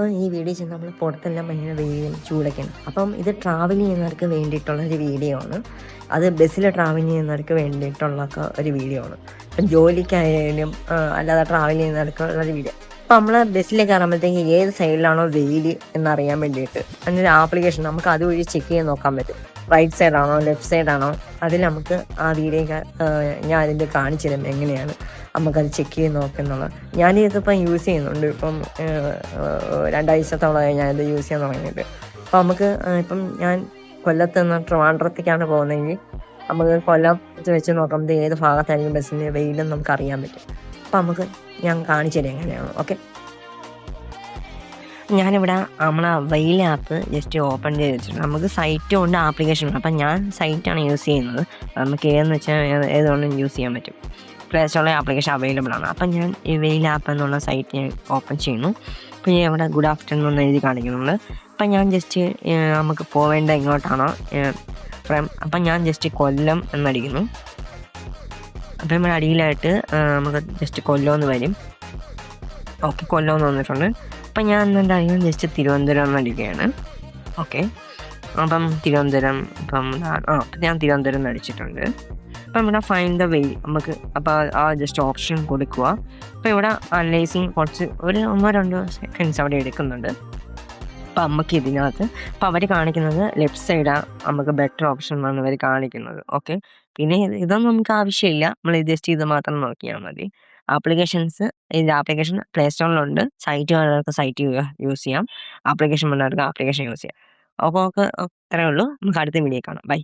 അപ്പോൾ ഈ വീഡിയോ ചെയ്യുന്ന നമ്മൾ പുറത്തെല്ലാം ഭയങ്കര വെയിലും ചൂടൊക്കെയാണ്. അപ്പം ഇത് ട്രാവൽ ചെയ്യുന്നവർക്ക് വേണ്ടിയിട്ടുള്ള ഒരു വീഡിയോ ആണ്. അത് ബസ്സിൽ ട്രാവൽ ചെയ്യുന്നവർക്ക് വേണ്ടിയിട്ടുള്ളൊക്കെ ഒരു വീഡിയോ ആണ്. ഇപ്പം ജോലിക്കായാലും അല്ലാതെ ട്രാവൽ ചെയ്യുന്നവർക്കുള്ളൊരു വീഡിയോ. അപ്പോൾ നമ്മൾ ബസ്സിൽ കയറുമ്പോഴത്തേക്ക് ഏത് സൈഡിലാണോ വെയിൽ എന്നറിയാൻ വേണ്ടിയിട്ട് അതിനൊരു ആപ്ലിക്കേഷൻ നമുക്ക് അതുവഴി ചെക്ക് ചെയ്ത് നോക്കാൻ പറ്റും. റൈറ്റ് സൈഡാണോ ലെഫ്റ്റ് സൈഡാണോ അതിൽ നമുക്ക് ആ വീഡിയോ ഞാൻ അതിൻ്റെ കാണിച്ചു തരും എങ്ങനെയാണ് നമുക്കത് ചെക്ക് ചെയ്ത് നോക്കുന്നുള്ളത്. ഞാനിതിപ്പം യൂസ് ചെയ്യുന്നുണ്ട്. ഇപ്പം 2 ആഴ്ചത്തോളമായി ഞാനിത് യൂസ് ചെയ്യാൻ തുടങ്ങിയിട്ട്. അപ്പം നമുക്ക് ഇപ്പം ഞാൻ കൊല്ലത്ത് നിന്ന് ട്രിവാൻഡ്രത്തേക്കാണ് പോകുന്നതെങ്കിൽ നമുക്ക് കൊല്ലം വെച്ച് നോക്കുമ്പോൾ ഏത് ഭാഗത്തായിരിക്കും ബസ്സിൻ്റെ വെയിലെന്ന് നമുക്ക് അറിയാൻ പറ്റും. അപ്പം നമുക്ക് ഞാൻ കാണിച്ചു തരാം എങ്ങനെയാണ്. ഓക്കെ, ഞാനിവിടെ നമ്മളെ വെയിൽ ആപ്പ് ജസ്റ്റ് ഓപ്പൺ ചെയ്ത് വെച്ചിട്ടുണ്ട്. നമുക്ക് സൈറ്റും ഉണ്ട് ആപ്ലിക്കേഷനും. അപ്പം ഞാൻ സൈറ്റാണ് യൂസ് ചെയ്യുന്നത്. നമുക്ക് ഏതെന്ന് വെച്ചാൽ ഏതുകൊണ്ടും യൂസ് ചെയ്യാൻ പറ്റും. പ്ലേ സ്റ്റോറിലെ ആപ്ലിക്കേഷൻ അവൈലബിൾ ആണ്. അപ്പം ഞാൻ ഈ വെയിൽ ആപ്പ് എന്നുള്ള സൈറ്റ് ഞാൻ ഓപ്പൺ ചെയ്യുന്നു. അപ്പോൾ ഞാൻ ഇവിടെ ഗുഡ് ആഫ്റ്റർനൂൺ എന്ന് എഴുതി കാണിക്കുന്നുണ്ട്. അപ്പം ഞാൻ ജസ്റ്റ് നമുക്ക് പോവേണ്ട എങ്ങോട്ടാണോ അപ്പം ഞാൻ ജസ്റ്റ് കൊല്ലം എന്നടിക്കുന്നു. അപ്പം നമ്മുടെ അടിയിലായിട്ട് നമുക്ക് ജസ്റ്റ് കൊല്ലം എന്ന് വരും. ഓക്കെ, കൊല്ലം എന്ന് വന്നിട്ടുണ്ട്. അപ്പം ഞാൻ എന്തായാലും ജസ്റ്റ് തിരുവനന്തപുരം എന്നടിക്കുകയാണ്. ഓക്കെ, അപ്പം തിരുവനന്തപുരം അപ്പം ഞാൻ തിരുവനന്തപുരം അടിച്ചിട്ടുണ്ട്. അപ്പം ഇവിടെ ഫൈൻഡ് ദ വേ നമുക്ക് അപ്പോൾ ആ ജസ്റ്റ് ഓപ്ഷൻ കൊടുക്കുക. അപ്പോൾ ഇവിടെ അനലൈസിങ് കുറച്ച് ഒരു 1-2 സെക്കൻഡ്സ് അവിടെ എടുക്കുന്നുണ്ട്. അപ്പോൾ നമുക്ക് ഇതിനകത്ത് അപ്പോൾ അവർ കാണിക്കുന്നത് ലെഫ്റ്റ് സൈഡാണ് നമുക്ക് ബെറ്റർ ഓപ്ഷൻ എന്നാണ് അവർ കാണിക്കുന്നത്. ഓക്കെ, പിന്നെ ഇതൊന്നും നമുക്ക് ആവശ്യമില്ല. നമ്മൾ ജസ്റ്റ് ഇത് മാത്രം നോക്കിയാൽ മതി. ഇതിൻ്റെ ആപ്ലിക്കേഷൻ പ്ലേ സ്റ്റോറിലുണ്ട്. സൈറ്റ് വേണ്ടവർക്ക് സൈറ്റ് യൂസ് ചെയ്യാം, ആപ്ലിക്കേഷൻ വേണ്ടവർക്ക് ആപ്ലിക്കേഷൻ യൂസ് ചെയ്യാം. അപ്പോൾ ഇത്രയേ ഉള്ളൂ. നമുക്ക് അടുത്ത വീഡിയോ കാണാം. ബൈ.